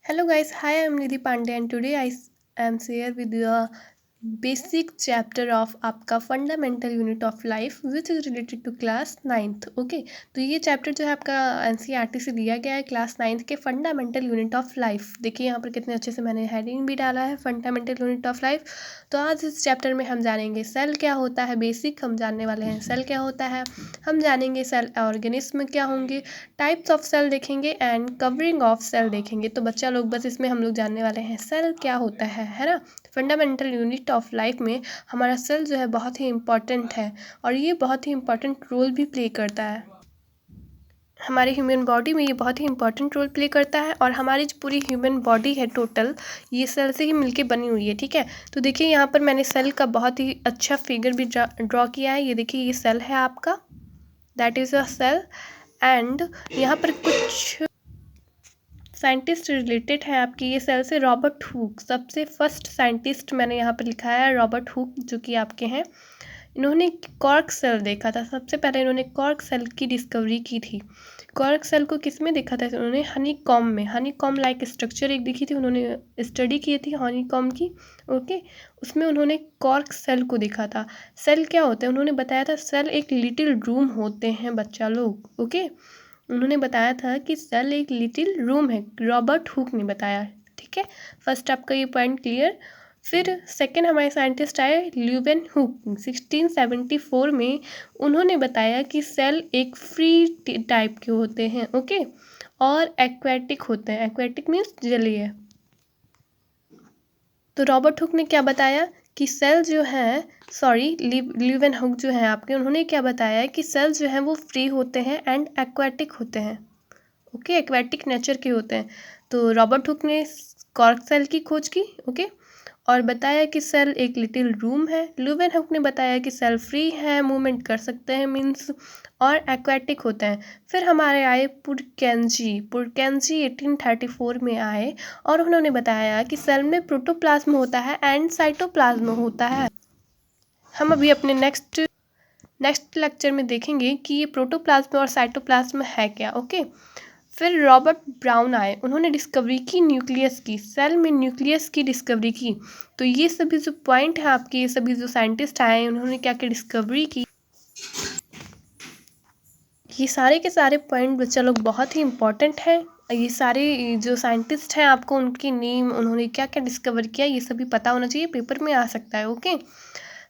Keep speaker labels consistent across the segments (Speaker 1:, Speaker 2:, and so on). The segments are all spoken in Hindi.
Speaker 1: Hello guys, hi, I'm Nidhi Pandey and today am here with the basic chapter of आपका fundamental unit of life which is related to class ninth. Okay, तो ये चैप्टर जो है आपका एनसीईआरटी से दिया गया है क्लास नाइन्थ के फंडामेंटल यूनिट ऑफ लाइफ। देखिए यहाँ पर कितने अच्छे से मैंने हेडिंग भी डाला है फंडामेंटल यूनिट ऑफ लाइफ। तो आज इस चैप्टर में हम जानेंगे सेल क्या होता है, बेसिक हम जानने वाले हैं सेल क्या होता है, हम जानेंगे सेल ऑर्गेनिज्म क्या होंगे, टाइप्स ऑफ सेल देखेंगे एंड कवरिंग ऑफ सेल देखेंगे। तो बच्चा लोग बस इसमें हम लोग जानने वाले हैं सेल क्या होता है ना। फंडामेंटल यूनिट ऑफ लाइफ में हमारा सेल जो है बहुत ही इम्पॉर्टेंट है और ये बहुत ही इम्पॉर्टेंट रोल भी प्ले करता है हमारे ह्यूमन बॉडी में। ये बहुत ही इंपॉर्टेंट रोल प्ले करता है और हमारी जो पूरी ह्यूमन बॉडी है टोटल ये सेल से ही मिलके बनी हुई है। ठीक है, तो देखिए यहाँ पर मैंने सेल का बहुत ही अच्छा फिगर भी ड्रॉ किया है। ये देखिए ये सेल है आपका, that is a cell. And यहाँ पर कुछ साइंटिस्ट रिलेटेड है आपकी ये सेल से। रॉबर्ट हुक सबसे फर्स्ट साइंटिस्ट मैंने यहाँ पर लिखा है, रॉबर्ट हुक जो कि आपके हैं। इन्होंने कॉर्क सेल देखा था, सबसे पहले इन्होंने कॉर्क सेल की डिस्कवरी की थी। कॉर्क सेल को किस में देखा था उन्होंने? हनी कॉम में। हनी कॉम लाइक स्ट्रक्चर एक दिखी थी, उन्होंने स्टडी की थी हनी कॉम की। ओके, उसमें उन्होंने कॉर्क सेल को देखा था। सेल क्या होते हैं उन्होंने बताया था, सेल एक लिटिल रूम होते हैं बच्चा लोग। ओके, उन्होंने बताया था कि सेल एक लिटिल रूम है, रॉबर्ट हुक ने बताया। ठीक है, फर्स्ट आपका ये पॉइंट क्लियर। फिर सेकेंड हमारे साइंटिस्ट आए ल्यूवेन हुक 1674 में। उन्होंने बताया कि सेल एक फ्री टाइप के होते हैं। ओके, और एक्वेटिक होते हैं। एक्वेटिक मीन्स जलीय। तो रॉबर्ट हुक ने क्या बताया कि सेल जो है, सॉरी ल्यूवेन हुक जो है आपके, उन्होंने क्या बताया कि सेल जो है वो फ्री होते हैं एंड एक्वेटिक होते हैं। ओके, एक्वेटिक नेचर के होते हैं। तो रॉबर्ट हुक ने कॉर्क सेल की खोज की। ओके, और बताया कि सेल एक लिटिल रूम है। ल्यूवेन हुक ने बताया कि सेल फ्री है, मूवमेंट कर सकते हैं मीन्स, और एक्वेटिक होते हैं। फिर हमारे आए पुरकेंजी 1834 में आए और उन्होंने बताया कि सेल में प्रोटोप्लाज्म होता है एंड साइटोप्लाज्म होता है। हम अभी अपने नेक्स्ट लेक्चर में देखेंगे कि ये प्रोटोप्लाज्म और साइटोप्लाज्म है क्या। ओके, फिर रॉबर्ट ब्राउन आए, उन्होंने डिस्कवरी की न्यूक्लियस की, सेल में न्यूक्लियस की डिस्कवरी की। तो ये सभी जो पॉइंट है आपके, ये सभी जो साइंटिस्ट आए उन्होंने क्या क्या डिस्कवरी की, ये सारे के सारे पॉइंट बच्चा लोग बहुत ही इंपॉर्टेंट है। ये सारे जो साइंटिस्ट हैं आपको उनकी नेम, उन्होंने क्या क्या डिस्कवर किया, ये सभी पता होना चाहिए, पेपर में आ सकता है। ओके,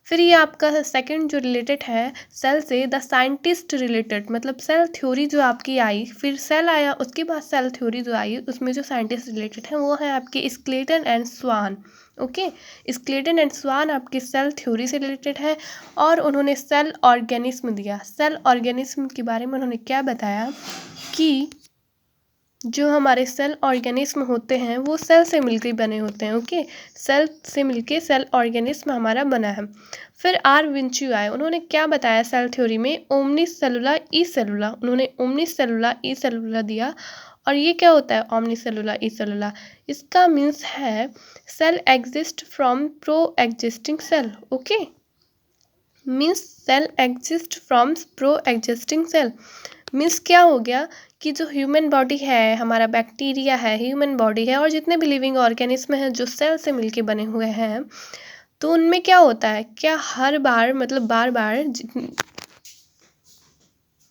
Speaker 1: फिर ये आपका सेकंड जो रिलेटेड है सेल से, द साइंटिस्ट रिलेटेड, मतलब सेल थ्योरी जो आपकी आई, फिर सेल आया उसके बाद सेल थ्योरी जो आई, उसमें जो साइंटिस्ट रिलेटेड हैं वो है आपके Schleiden and Schwann. Okay, Schleiden and Schwann आपकी सेल थ्योरी से रिलेटेड है और उन्होंने सेल ऑर्गेनिज्म दिया। सेल ऑर्गेनिज्म के बारे में उन्होंने क्या बताया कि जो हमारे सेल ऑर्गेनिज्म होते हैं वो सेल से मिलकर बने होते हैं। ओके, सेल से मिलके सेल ऑर्गेनिज्म हमारा बना है। फिर आर विंचू आए, उन्होंने क्या बताया सेल थ्योरी में? ओमनी सेलुला ई सेलुला, उन्होंने ओमनी सेलुला ई सेलुला दिया। और ये क्या होता है ओमनी सेलुला ई सेलुला? इसका मीन्स है cell exist from pro existing cell. Okay, means cell exist from pro existing cell. Means क्या हो गया कि जो ह्यूमन बॉडी है, हमारा बैक्टीरिया है, ह्यूमन बॉडी है और जितने भी लिविंग ऑर्गेनिज्म हैं जो सेल से मिलके बने हुए हैं, तो उनमें क्या होता है, क्या हर बार मतलब बार बार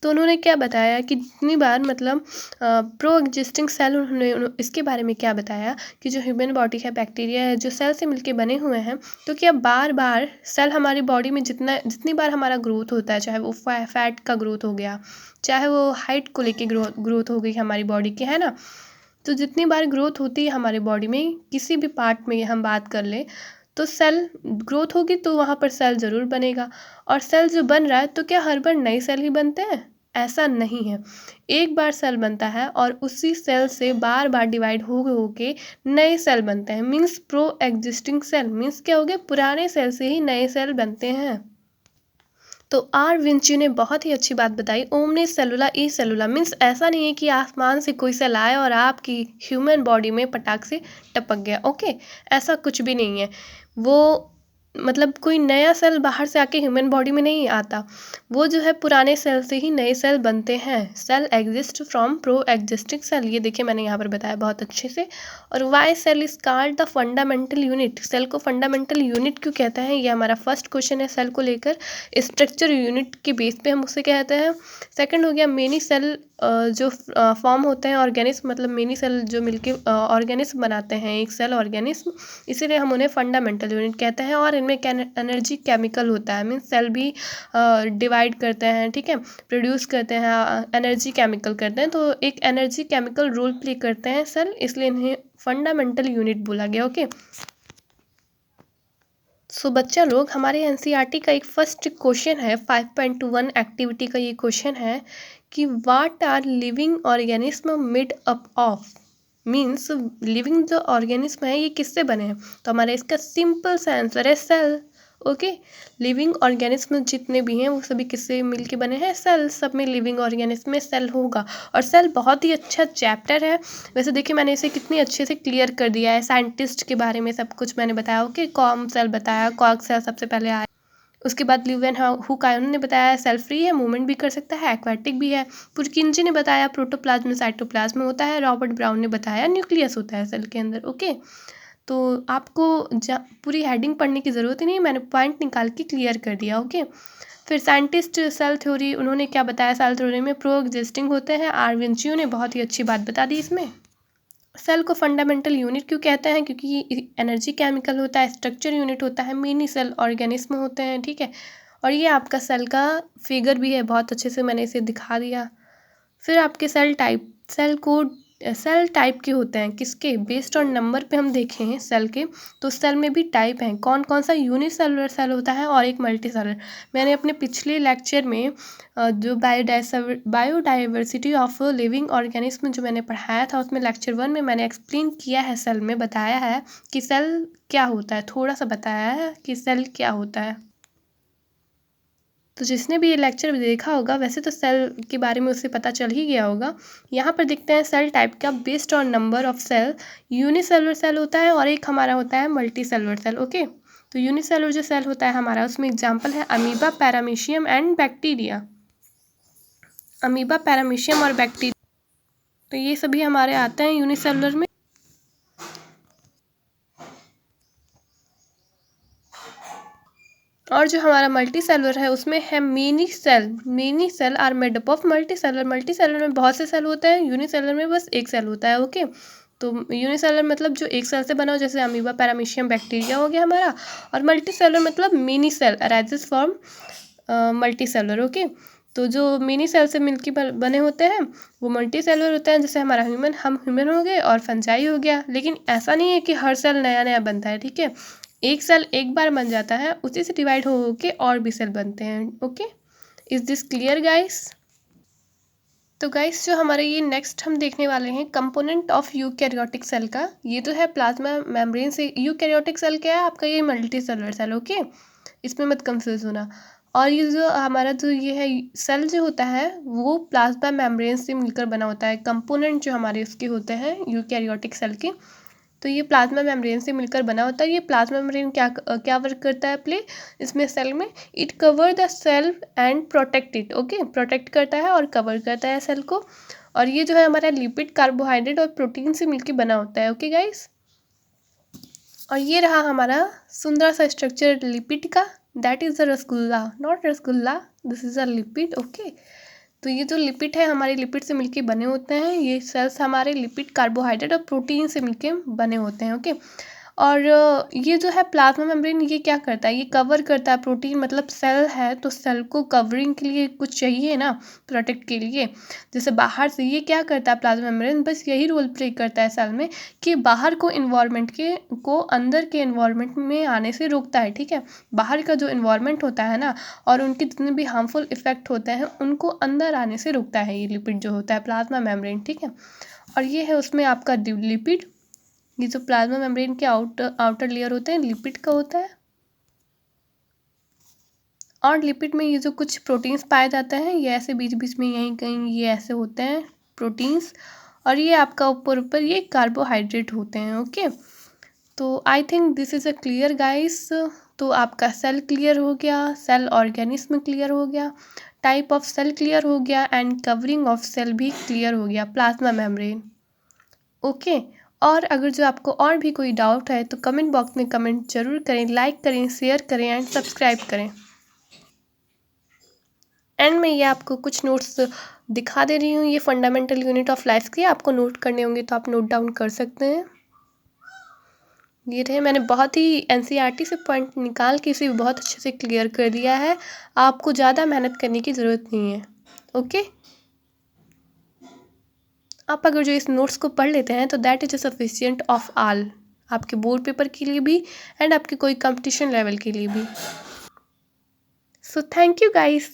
Speaker 1: तो उन्होंने क्या बताया कि जितनी बार मतलब प्रो एग्जिस्टिंग सेल, उन्होंने इसके बारे में क्या बताया कि जो ह्यूमन बॉडी है, बैक्टीरिया है जो सेल से मिलके बने हुए हैं, तो क्या बार बार सेल हमारी बॉडी में जितनी बार हमारा ग्रोथ होता है, चाहे वो फैट का ग्रोथ हो गया, चाहे वो हाइट को लेके ग्रोथ हो गई हमारी बॉडी की, है ना। तो जितनी बार ग्रोथ होती है हमारी बॉडी में, किसी भी पार्ट में हम बात कर लें, तो सेल ग्रोथ होगी तो वहाँ पर सेल ज़रूर बनेगा। और सेल जो बन रहा है तो क्या हर बार नए सेल ही बनते हैं? ऐसा नहीं है। एक बार सेल बनता है और उसी सेल से बार बार डिवाइड हो के नए सेल बनते हैं। Means pro existing cell, means क्या हो गया, पुराने सेल से ही नए सेल बनते हैं। तो आर विंची ने बहुत ही अच्छी बात बताई, ओमनी सेलुला ई सेलुला, मीन्स ऐसा नहीं है कि आसमान से कोई सेल आया और आपकी ह्यूमन बॉडी में पटाख से टपक गया। ओके, ऐसा कुछ भी नहीं है। वो मतलब कोई नया सेल बाहर से आके ह्यूमन बॉडी में नहीं आता, वो जो है पुराने सेल से ही नए सेल बनते हैं। Cell exist from pro existing cell, ये देखिए मैंने यहाँ पर बताया बहुत अच्छे से। और why cell is called the fundamental unit, cell को फंडामेंटल यूनिट क्यों कहते हैं, ये हमारा फर्स्ट क्वेश्चन है सेल को लेकर। स्ट्रक्चर यूनिट के बेस पे हम उसे कहते हैं। सेकंड हो गया मेनी सेल जो फॉर्म होते हैं ऑर्गेनिज्म, मतलब मेनी सेल जो मिलके ऑर्गेनिज्म बनाते हैं एक सेल ऑर्गेनिज्म, इसीलिए हम उन्हें फंडामेंटल यूनिट कहते हैं। और इनमें एनर्जी केमिकल होता है, मीन्स सेल भी डिवाइड करते हैं, ठीक है, प्रोड्यूस करते हैं, एनर्जी केमिकल करते हैं, तो एक एनर्जी केमिकल रोल प्ले करते हैं सेल, इसलिए इन्हें फंडामेंटल यूनिट बोला गया। ओके, सो बच्चा लोग, हमारे एनसीईआरटी का एक फर्स्ट क्वेश्चन है 5.21 एक्टिविटी का, ये क्वेश्चन है कि what are living organism made up of, means living जो ऑर्गेनिज्म है ये किससे बने हैं, तो हमारा इसका सिंपल सा आंसर है सेल। ओके, लिविंग ऑर्गेनिज्म जितने भी हैं वो सभी किससे मिलके बने हैं, सेल, सब में लिविंग ऑर्गेनिज्म में सेल होगा। और सेल बहुत ही अच्छा चैप्टर है, वैसे देखिए मैंने इसे कितनी अच्छे से क्लियर कर दिया है, साइंटिस्ट के बारे में सब कुछ मैंने बताया। ओके, कॉम सेल बताया, कॉक सेल सबसे पहले आया, उसके बाद ल्यूवेन हुक आयन ने बताया सेल फ्री है, मूवमेंट भी कर सकता है, एक्वाटिक भी है। पुरकिंजी ने बताया प्रोटोप्लाज्म साइटोप्लाज्म होता है। रॉबर्ट ब्राउन ने बताया न्यूक्लियस होता है सेल के अंदर। ओके, तो आपको पूरी हेडिंग पढ़ने की ज़रूरत ही नहीं, मैंने पॉइंट निकाल के क्लियर कर दिया। ओके, फिर साइंटिस्ट सेल थ्योरी, उन्होंने क्या बताया, सेल थ्योरी में प्रो एग्जिस्टिंग होते हैं। आरविंचियो ने बहुत ही अच्छी बात बता दी इसमें। सेल को फंडामेंटल यूनिट क्यों कहते हैं, क्योंकि ये एनर्जी केमिकल होता है, स्ट्रक्चर यूनिट होता है, मिनी सेल ऑर्गेनिज्म होते हैं, ठीक है। और ये आपका सेल का फिगर भी है, बहुत अच्छे से मैंने इसे दिखा दिया। फिर आपके सेल टाइप, सेल को सेल टाइप के होते हैं किसके, बेस्ड ऑन नंबर पे हम देखें हैं सेल के, तो सेल में भी टाइप हैं, कौन कौन सा, यूनिसेलुलर सेल होता है और एक मल्टी सेलुलर। मैंने अपने पिछले लेक्चर में जो बायोडाइवर्सिटी ऑफ लिविंग ऑर्गेनिज्म जो मैंने पढ़ाया था, उसमें लेक्चर 1 में मैंने एक्सप्लेन किया है सेल में, बताया है कि सेल क्या होता है, थोड़ा सा बताया है कि सेल क्या होता है। तो जिसने भी ये लेक्चर देखा होगा, वैसे तो सेल के बारे में उसे पता चल ही गया होगा। यहाँ पर देखते हैं सेल टाइप का, based on number of cell, unicellular cell होता है और एक हमारा होता है मल्टी सेलुलर सेल। ओके, तो यूनिसेलुलर जो सेल होता है हमारा, उसमें एग्जाम्पल है amoeba, paramecium and bacteria. Amoeba, paramecium और बैक्टीरिया, तो ये सभी हमारे आते हैं यूनिसेलुलर में। और जो हमारा मल्टी सेलुलर है उसमें है mini cell. Mini cell are made up of multi cellular. Multi cellular में बहुत से सेल होते हैं, यूनिसेलुलर में बस एक सेल होता है। ओके, तो यूनिसेलुलर मतलब जो एक सेल से बना हो, जैसे अमीबा, पैरामीशियम, बैक्टीरिया हो गया हमारा। और मल्टी सेलुलर मतलब mini cell arises from multi cellular. Okay, तो जो मिनी सेल से मिलके बने होते हैं वो मल्टी सेलुलर होते हैं, जैसे हमारा हम ह्यूमन हो गए और फंजाई हो गया। लेकिन ऐसा नहीं है कि हर सेल नया नया बनता है, ठीक है, एक सेल एक बार बन जाता है, उसी से डिवाइड हो के और भी सेल बनते हैं। Okay, is this clear guys? तो गाइस जो हमारे ये नेक्स्ट हम देखने वाले हैं कंपोनेंट ऑफ यूकैरियोटिक सेल का, ये तो है प्लाज्मा मेम्ब्रेन से। यूकैरियोटिक सेल क्या है आपका, ये मल्टी सेलुलर सेल। ओके, इसमें मत कंफ्यूज होना। और ये जो हमारा जो ये है सेल जो होता है वो प्लाज्मा मेम्ब्रेन से मिलकर बना होता है। कंपोनेंट जो हमारे उसके होते हैं यूकैरियोटिक सेल के, तो ये प्लाज्मा मेम्ब्रेन से मिलकर बना होता है। ये प्लाज्मा मेम्ब्रेन क्या क्या वर्क करता है प्ले इसमें सेल में, it cover the cell and protect it. Okay, protect करता है और कवर करता है सेल को। और ये जो है हमारा लिपिड, कार्बोहाइड्रेट और प्रोटीन से मिलकर बना होता है। ओके गाइस, और ये रहा हमारा सुंदर सा स्ट्रक्चर लिपिड का, that is the rasgulla, not rasgulla, this is a lipid. Okay, तो ये जो लिपिड है हमारे लिपिड से मिलके बने होते हैं, ये सेल्स हमारे लिपिड, कार्बोहाइड्रेट और प्रोटीन से मिलके बने होते हैं। ओके, और ये जो है प्लाज्मा मेम्ब्रेन, ये क्या करता है, ये कवर करता है प्रोटीन, मतलब सेल है तो सेल को कवरिंग के लिए कुछ चाहिए ना, प्रोटेक्ट के लिए। जैसे बाहर से ये क्या करता है प्लाज्मा मेम्ब्रेन, बस यही रोल प्ले करता है सेल में कि बाहर को इन्वायरमेंट को अंदर के इन्वायरमेंट में आने से रोकता है, ठीक है। बाहर का जो इन्वायरमेंट होता है ना, और उनके जितने भी हार्मफुल इफेक्ट होते हैं उनको अंदर आने से रोकता है ये लिपिड जो होता है प्लाज्मा मेम्ब्रेन, ठीक है। और ये है उसमें आपका लिपिड, ये जो प्लाज्मा मेम्ब्रेन के आउटर लेयर होते हैं लिपिड का होता है। और लिपिड में ये जो कुछ प्रोटीन्स पाए जाते हैं, ये ऐसे बीच बीच में यहीं कहीं ये ऐसे होते हैं प्रोटीन्स। और ये आपका ऊपर ऊपर ये कार्बोहाइड्रेट होते हैं। ओके, तो I think this is a clear guys. तो आपका सेल क्लियर हो गया, सेल ऑर्गेनिज्म क्लियर हो गया, टाइप ऑफ सेल क्लियर हो गया एंड कवरिंग ऑफ सेल भी क्लियर हो गया, प्लाज्मा मेम्ब्रेन। ओके। और अगर जो आपको और भी कोई डाउट है तो कमेंट बॉक्स में कमेंट जरूर करें, लाइक करें, शेयर करें एंड सब्सक्राइब करें। एंड मैं ये आपको कुछ नोट्स दिखा दे रही हूँ, ये फंडामेंटल यूनिट ऑफ लाइफ के आपको नोट करने होंगे तो आप नोट डाउन कर सकते हैं। ये रहे, मैंने बहुत ही एनसीईआरटी से पॉइंट निकाल के इसे बहुत अच्छे से क्लियर कर दिया है, आपको ज़्यादा मेहनत करने की ज़रूरत नहीं है। ओके, आप अगर जो इस नोट्स को पढ़ लेते हैं तो that is sufficient of all, आपके बोर्ड पेपर के लिए भी एंड आपके कोई कंपटीशन लेवल के लिए भी। So thank you guys.